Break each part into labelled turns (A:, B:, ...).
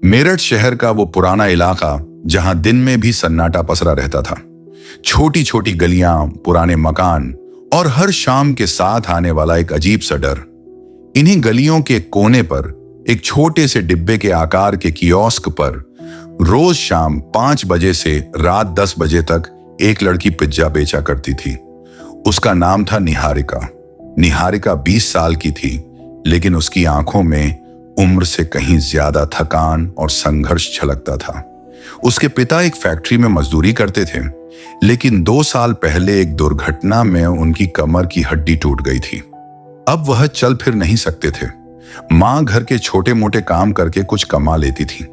A: मेरठ शहर का वो पुराना इलाका जहां दिन में भी सन्नाटा पसरा रहता था। छोटी छोटी गलियां, पुराने मकान और हर शाम के साथ आने वाला एक अजीब सा डर। इन्हीं गलियों के कोने पर एक छोटे से डिब्बे के आकार के कियोस्क पर रोज शाम 5 बजे से रात 10 बजे तक एक लड़की पिज्जा बेचा करती थी। उसका नाम था निहारिका। निहारिका 20 साल की थी, लेकिन उसकी आंखों में उम्र से कहीं ज्यादा थकान और संघर्ष छलकता था। उसके पिता एक फैक्ट्री में मजदूरी करते थे, लेकिन 2 साल पहले एक दुर्घटना में उनकी कमर की हड्डी टूट गई थी। अब वह चल फिर नहीं सकते थे। मां घर के छोटे मोटे काम करके कुछ कमा लेती थी।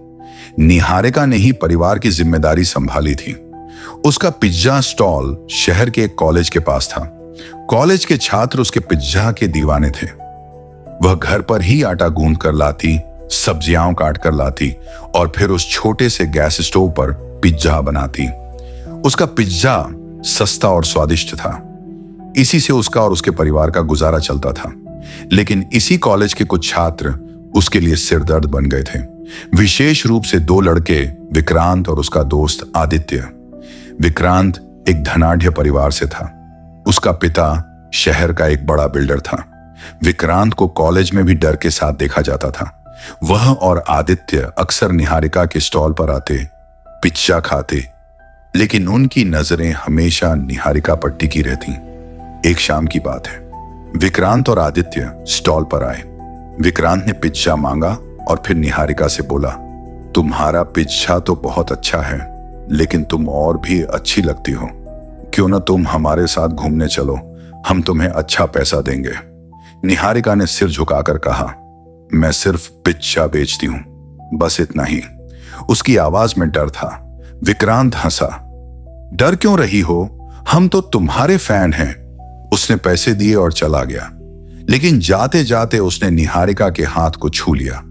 A: निहारिका ने ही परिवार की जिम्मेदारी संभाली थी। उसका पिज्जा स्टॉल शहर के एक कॉलेज के पास था। कॉलेज के छात्र उसके पिज्जा के दीवाने थे। वह घर पर ही आटा गूंथ कर लाती, सब्जियां काट कर लाती और फिर उस छोटे से गैस स्टोव पर पिज्जा बनाती। उसका पिज्जा सस्ता और स्वादिष्ट था। इसी से उसका और उसके परिवार का गुजारा चलता था। लेकिन इसी कॉलेज के कुछ छात्र उसके लिए सिरदर्द बन गए थे। विशेष रूप से 2 लड़के, विक्रांत और उसका दोस्त आदित्य। विक्रांत एक धनाढ्य परिवार से था। उसका पिता शहर का एक बड़ा बिल्डर था। विक्रांत को कॉलेज में भी डर के साथ देखा जाता था। वह और आदित्य अक्सर निहारिका के स्टॉल पर आते, पिज्जा खाते, लेकिन उनकी नजरें हमेशा निहारिका पर टिकी रहती। एक शाम की बात है। विक्रांत और आदित्य स्टॉल पर आए। विक्रांत ने पिज्जा मांगा और फिर निहारिका से बोला, तुम्हारा पिज्जा तो बहुत अच्छा है, लेकिन तुम और भी अच्छी लगती हो। क्यों ना तुम हमारे साथ घूमने चलो, हम तुम्हें अच्छा पैसा देंगे। निहारिका ने सिर झुकाकर कहा, मैं सिर्फ पिज्जा बेचती हूं, बस इतना ही। उसकी आवाज में डर था। विक्रांत हंसा। डर क्यों रही हो, हम तो तुम्हारे फैन हैं। उसने पैसे दिए और चला गया, लेकिन जाते जाते उसने निहारिका के हाथ को छू लिया।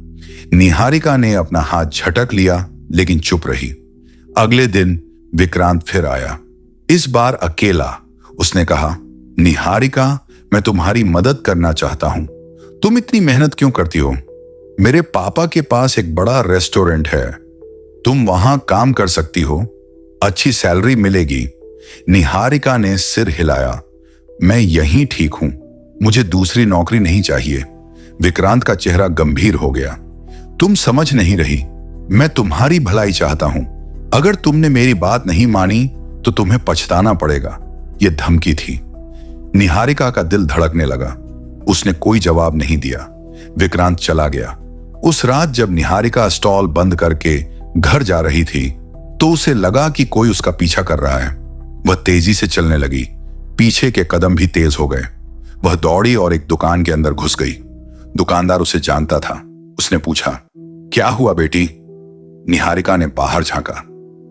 A: निहारिका ने अपना हाथ झटक लिया, लेकिन चुप रही। अगले दिन विक्रांत फिर आया, इस बार अकेला। उसने कहा, निहारिका, मैं तुम्हारी मदद करना चाहता हूं। तुम इतनी मेहनत क्यों करती हो? मेरे पापा के पास एक बड़ा रेस्टोरेंट है, तुम वहां काम कर सकती हो, अच्छी सैलरी मिलेगी। निहारिका ने सिर हिलाया, मैं यहीं ठीक हूं, मुझे दूसरी नौकरी नहीं चाहिए। विक्रांत का चेहरा गंभीर हो गया। तुम समझ नहीं रही, मैं तुम्हारी भलाई चाहता हूं। अगर तुमने मेरी बात नहीं मानी तो तुम्हें पछताना पड़ेगा। यह धमकी थी। निहारिका का दिल धड़कने लगा। उसने कोई जवाब नहीं दिया। विक्रांत चला गया। उस रात जब निहारिका स्टॉल बंद करके घर जा रही थी, तो उसे लगा कि कोई उसका पीछा कर रहा है। वह तेजी से चलने लगी। पीछे के कदम भी तेज हो गए। वह दौड़ी और एक दुकान के अंदर घुस गई। दुकानदार उसे जानता था। उसने पूछा, क्या हुआ बेटी? निहारिका ने बाहर झांका।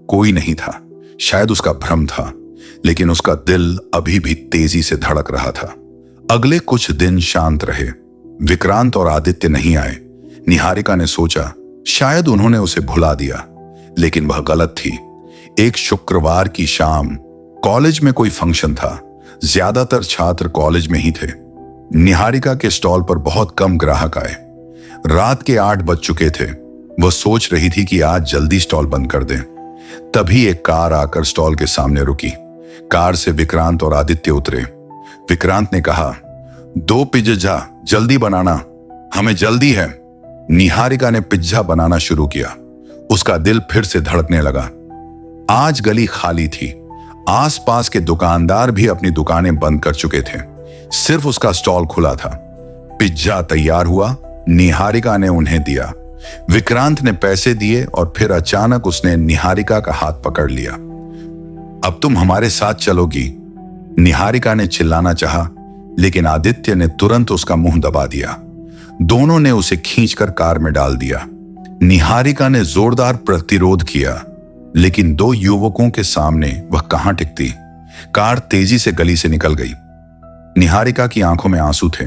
A: कोई नहीं था। शायद उसका भ्रम था, लेकिन उसका दिल अभी भी तेजी से धड़क रहा था। अगले कुछ दिन शांत रहे। विक्रांत और आदित्य नहीं आए। निहारिका ने सोचा शायद उन्होंने उसे भुला दिया, लेकिन वह गलत थी। एक शुक्रवार की शाम कॉलेज में कोई फंक्शन था। ज्यादातर छात्र कॉलेज में ही थे। निहारिका के स्टॉल पर बहुत कम ग्राहक आए। रात के 8 बज चुके थे। वह सोच रही थी कि आज जल्दी स्टॉल बंद कर दें। तभी एक कार आकर स्टॉल के सामने रुकी। कार से विक्रांत और आदित्य उतरे। विक्रांत ने कहा, 2 पिज्जा जल्दी बनाना, हमें जल्दी है। निहारिका ने पिज्जा बनाना शुरू किया। उसका दिल फिर से धड़कने लगा। आज गली खाली थी। आसपास के दुकानदार भी अपनी दुकानें बंद कर चुके थे। सिर्फ उसका स्टॉल खुला था। पिज्जा तैयार हुआ। निहारिका ने उन्हें दिया। विक्रांत ने पैसे दिए और फिर अचानक उसने निहारिका का हाथ पकड़ लिया। अब तुम हमारे साथ चलोगी? निहारिका ने चिल्लाना चाहा, लेकिन आदित्य ने तुरंत उसका मुंह दबा दिया। दोनों ने उसे खींचकर कार में डाल दिया। निहारिका ने जोरदार प्रतिरोध किया, लेकिन 2 युवकों के सामने वह कहां टिकती। कार तेजी से गली से निकल गई। निहारिका की आंखों में आंसू थे।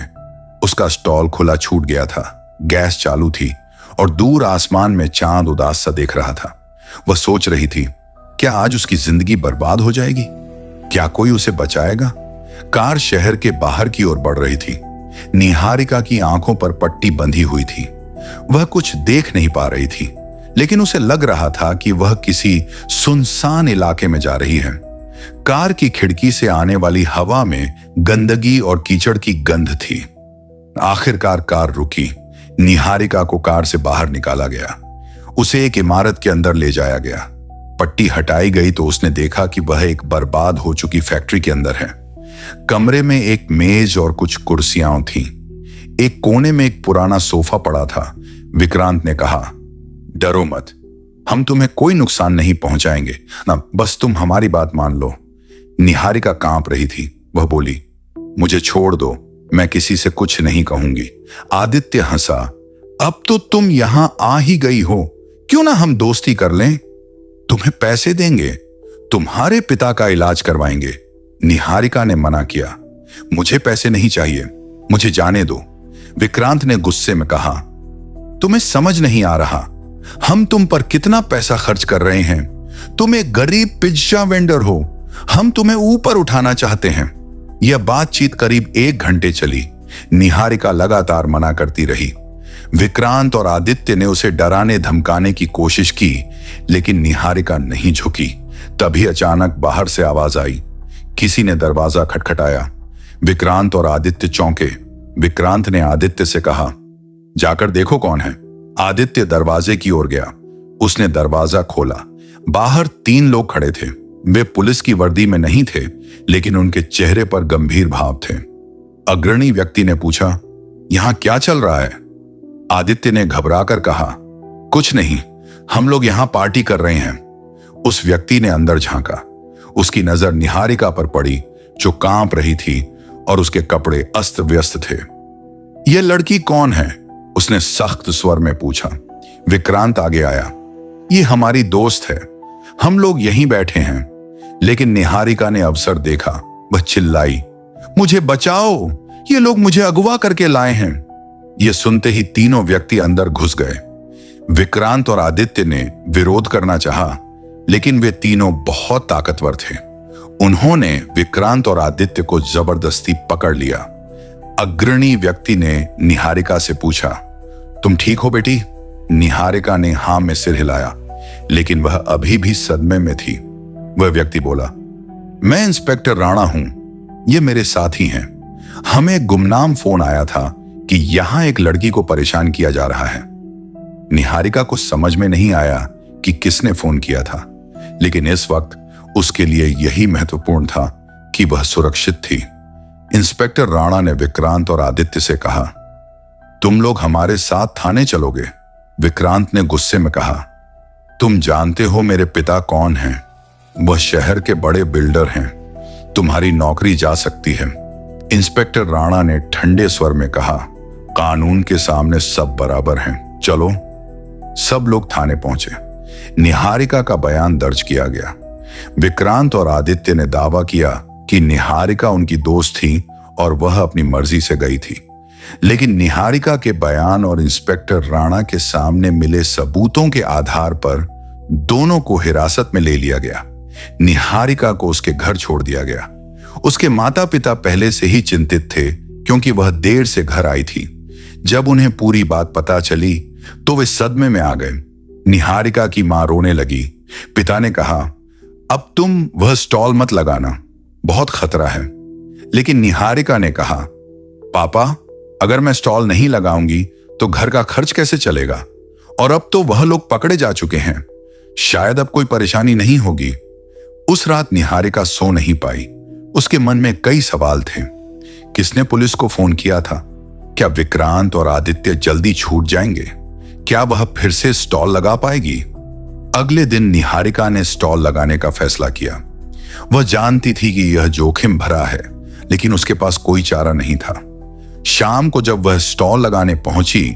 A: उसका स्टॉल खुला छूट गया था। गैस चालू थी और दूर आसमान में चांद उदास सा देख रहा था। वह सोच रही थी, क्या आज उसकी जिंदगी बर्बाद हो जाएगी? क्या कोई उसे बचाएगा? कार शहर के बाहर की ओर बढ़ रही थी। निहारिका की आंखों पर पट्टी बंधी हुई थी। वह कुछ देख नहीं पा रही थी, लेकिन उसे लग रहा था कि वह किसी सुनसान इलाके में जा रही है। कार की खिड़की से आने वाली हवा में गंदगी और कीचड़ की गंध थी। आखिरकार कार रुकी। निहारिका को कार से बाहर निकाला गया। उसे एक इमारत के अंदर ले जाया गया। पट्टी हटाई गई तो उसने देखा कि वह एक बर्बाद हो चुकी फैक्ट्री के अंदर है। कमरे में एक मेज और कुछ कुर्सियां थीं। एक कोने में एक पुराना सोफा पड़ा था। विक्रांत ने कहा, डरो मत, हम तुम्हें कोई नुकसान नहीं पहुंचाएंगे ना, बस तुम हमारी बात मान लो। निहारिका कांप रही थी। वह बोली, मुझे छोड़ दो, मैं किसी से कुछ नहीं कहूंगी। आदित्य हंसा, अब तो तुम यहां आ ही गई हो, क्यों ना हम दोस्ती कर लें? तुम्हें पैसे देंगे, तुम्हारे पिता का इलाज करवाएंगे। निहारिका ने मना किया, मुझे पैसे नहीं चाहिए, मुझे जाने दो। विक्रांत ने गुस्से में कहा, तुम्हें समझ नहीं आ रहा, हम तुम पर कितना पैसा खर्च कर रहे हैं। तुम एक गरीब पिज्जा वेंडर हो, हम तुम्हें ऊपर उठाना चाहते हैं। यह बातचीत करीब 1 घंटे चली। निहारिका लगातार मना करती रही। विक्रांत और आदित्य ने उसे डराने धमकाने की कोशिश की, लेकिन निहारिका नहीं झुकी। तभी अचानक बाहर से आवाज आई। किसी ने दरवाजा खटखटाया। विक्रांत और आदित्य चौंके। विक्रांत ने आदित्य से कहा, जाकर देखो कौन है। आदित्य दरवाजे की ओर गया। उसने दरवाजा खोला। बाहर 3 लोग खड़े थे। वे पुलिस की वर्दी में नहीं थे, लेकिन उनके चेहरे पर गंभीर भाव थे। अग्रणी व्यक्ति ने पूछा, यहां क्या चल रहा है? आदित्य ने घबराकर कहा, कुछ नहीं, हम लोग यहां पार्टी कर रहे हैं। उस व्यक्ति ने अंदर झांका। उसकी नजर निहारिका पर पड़ी, जो कांप रही थी और उसके कपड़े अस्त व्यस्त थे। यह लड़की कौन है? उसने सख्त स्वर में पूछा। विक्रांत आगे आया। ये हमारी दोस्त है, हम लोग यहीं बैठे हैं। लेकिन निहारिका ने अवसर देखा। वह चिल्लाई, मुझे बचाओ, ये लोग मुझे अगवा करके लाए हैं। यह सुनते ही तीनों व्यक्ति अंदर घुस गए। विक्रांत और आदित्य ने विरोध करना चाहा, लेकिन वे तीनों बहुत ताकतवर थे। उन्होंने विक्रांत और आदित्य को जबरदस्ती पकड़ लिया। अग्रणी व्यक्ति ने निहारिका से पूछा, तुम ठीक हो बेटी? निहारिका ने हां में सिर हिलाया, लेकिन वह अभी भी सदमे में थी। वह व्यक्ति बोला, मैं इंस्पेक्टर राणा हूं, ये मेरे साथी हैं। हमें गुमनाम फोन आया था कि यहां एक लड़की को परेशान किया जा रहा है। निहारिका को समझ में नहीं आया कि किसने फोन किया था, लेकिन इस वक्त उसके लिए यही महत्वपूर्ण था कि वह सुरक्षित थी। इंस्पेक्टर राणा ने विक्रांत और आदित्य से कहा, तुम लोग हमारे साथ थाने चलोगे? विक्रांत ने गुस्से में कहा, तुम जानते हो मेरे पिता कौन हैं? वह शहर के बड़े बिल्डर हैं, तुम्हारी नौकरी जा सकती है। इंस्पेक्टर राणा ने ठंडे स्वर में कहा, कानून के सामने सब बराबर हैं, चलो। सब लोग थाने पहुंचे। निहारिका का बयान दर्ज किया गया। विक्रांत और आदित्य ने दावा किया कि निहारिका उनकी दोस्त थी और वह अपनी मर्जी से गई थी। लेकिन निहारिका के बयान और इंस्पेक्टर राणा के सामने मिले सबूतों के आधार पर दोनों को हिरासत में ले लिया गया। निहारिका को उसके घर छोड़ दिया गया। उसके माता पिता पहले से ही चिंतित थे, क्योंकि वह देर से घर आई थी। जब उन्हें पूरी बात पता चली तो वे सदमे में आ गए। निहारिका की मां रोने लगी। पिता ने कहा, अब तुम वह स्टॉल मत लगाना, बहुत खतरा है। लेकिन निहारिका ने कहा, पापा, अगर मैं स्टॉल नहीं लगाऊंगी तो घर का खर्च कैसे चलेगा? और अब तो वह लोग पकड़े जा चुके हैं, शायद अब कोई परेशानी नहीं होगी। उस रात निहारिका सो नहीं पाई। उसके मन में कई सवाल थे। किसने पुलिस को फोन किया था? क्या विक्रांत और आदित्य जल्दी छूट जाएंगे? क्या वह फिर से स्टॉल लगा पाएगी? अगले दिन निहारिका ने स्टॉल लगाने का फैसला किया। वह जानती थी कि यह जोखिम भरा है, लेकिन उसके पास कोई चारा नहीं था। शाम को जब वह स्टॉल लगाने पहुंची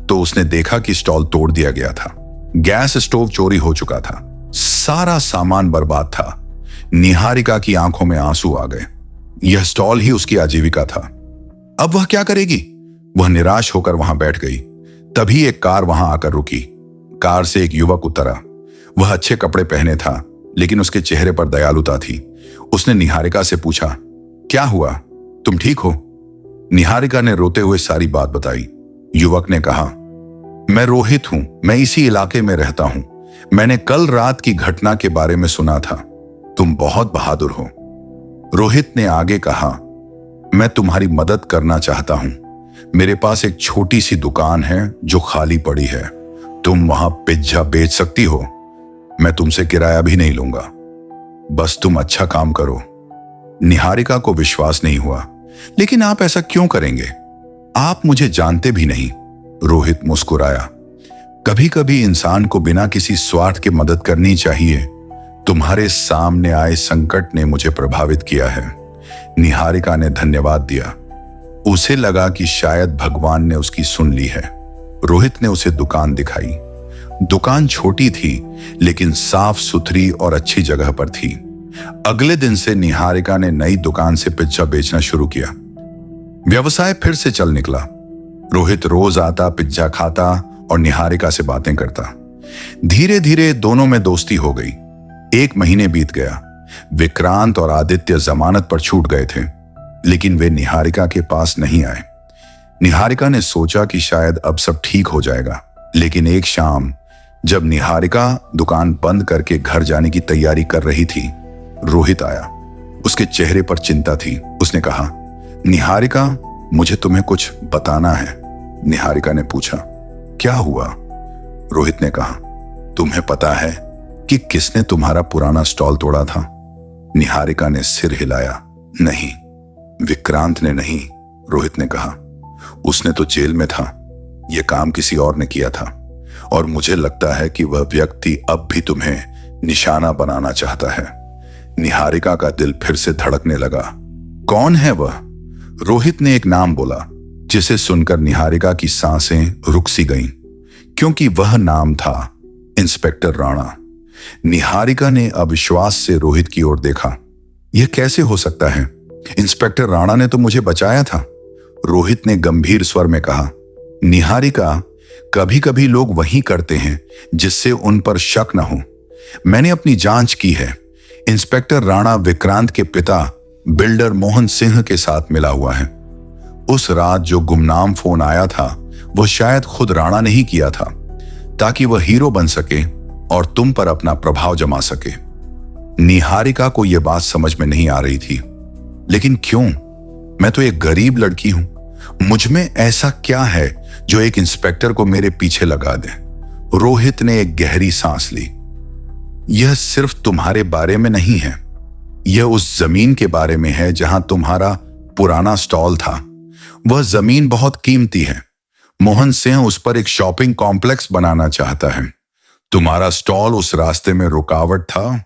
A: तो उसने देखा कि स्टॉल तोड़ दिया गया था। गैस स्टोव चोरी हो चुका था। सारा सामान बर्बाद था। निहारिका की आंखों में आंसू आ गए। यह स्टॉल ही उसकी आजीविका था। अब वह क्या करेगी? वह निराश होकर वहां बैठ गई। तभी एक कार वहां आकर रुकी। कार से एक युवक उतरा। वह अच्छे कपड़े पहने था, लेकिन उसके चेहरे पर दयालुता थी। उसने निहारिका से पूछा, क्या हुआ, तुम ठीक हो? निहारिका ने रोते हुए सारी बात बताई। युवक ने कहा, मैं रोहित हूं, मैं इसी इलाके में रहता हूं। मैंने कल रात की घटना के बारे में सुना था। तुम बहुत बहादुर हो। रोहित ने आगे कहा, मैं तुम्हारी मदद करना चाहता हूं। मेरे पास एक छोटी सी दुकान है जो खाली पड़ी है। तुम वहां पिज्जा बेच सकती हो। मैं तुमसे किराया भी नहीं लूंगा, बस तुम अच्छा काम करो। निहारिका को विश्वास नहीं हुआ। लेकिन आप ऐसा क्यों करेंगे? आप मुझे जानते भी नहीं। रोहित मुस्कुराया। कभी कभी इंसान को बिना किसी स्वार्थ के मदद करनी चाहिए। तुम्हारे सामने आए संकट ने मुझे प्रभावित किया है। निहारिका ने धन्यवाद दिया। उसे लगा कि शायद भगवान ने उसकी सुन ली है। रोहित ने उसे दुकान दिखाई। दुकान छोटी थी, लेकिन साफ सुथरी और अच्छी जगह पर थी। अगले दिन से निहारिका ने नई दुकान से पिज्जा बेचना शुरू किया। व्यवसाय फिर से चल निकला। रोहित रोज आता, पिज्जा खाता और निहारिका से बातें करता। धीरे धीरे दोनों में दोस्ती हो गई। 1 महीने बीत गया। विक्रांत और आदित्य जमानत पर छूट गए थे, लेकिन वे निहारिका के पास नहीं आए। निहारिका ने सोचा कि शायद अब सब ठीक हो जाएगा। लेकिन एक शाम जब निहारिका दुकान बंद करके घर जाने की तैयारी कर रही थी, रोहित आया। उसके चेहरे पर चिंता थी। उसने कहा, निहारिका, मुझे तुम्हें कुछ बताना है। निहारिका ने पूछा, क्या हुआ? रोहित ने कहा, तुम्हें पता है कि किसने तुम्हारा पुराना स्टॉल तोड़ा था? निहारिका ने सिर हिलाया। नहीं, विक्रांत ने नहीं। रोहित ने कहा, उसने तो जेल में था। यह काम किसी और ने किया था और मुझे लगता है कि वह व्यक्ति अब भी तुम्हें निशाना बनाना चाहता है। निहारिका का दिल फिर से धड़कने लगा। कौन है वह? रोहित ने एक नाम बोला, जिसे सुनकर निहारिका की सांसें रुक सी गईं, क्योंकि वह नाम था इंस्पेक्टर राणा। निहारिका ने अविश्वास से रोहित की ओर देखा। यह कैसे हो सकता है? इंस्पेक्टर राणा ने तो मुझे बचाया था। रोहित ने गंभीर स्वर में कहा, निहारिका, कभी कभी लोग वही करते हैं जिससे उन पर शक न हो। मैंने अपनी जांच की है। इंस्पेक्टर राणा विक्रांत के पिता बिल्डर मोहन सिंह के साथ मिला हुआ है। उस रात जो गुमनाम फोन आया था, वह शायद खुद राणा ने ही किया था, ताकि वह हीरो बन सके और तुम पर अपना प्रभाव जमा सके। निहारिका को यह बात समझ में नहीं आ रही थी। लेकिन क्यों? मैं तो एक गरीब लड़की हूं। मुझ में ऐसा क्या है जो एक इंस्पेक्टर को मेरे पीछे लगा दे? रोहित ने एक गहरी सांस ली। यह सिर्फ तुम्हारे बारे में नहीं है। यह उस जमीन के बारे में है जहां तुम्हारा पुराना स्टॉल था। वह जमीन बहुत कीमती है। मोहन सिंह उस पर एक शॉपिंग कॉम्प्लेक्स बनाना चाहता है। तुम्हारा स्टॉल उस रास्ते में रुकावट था।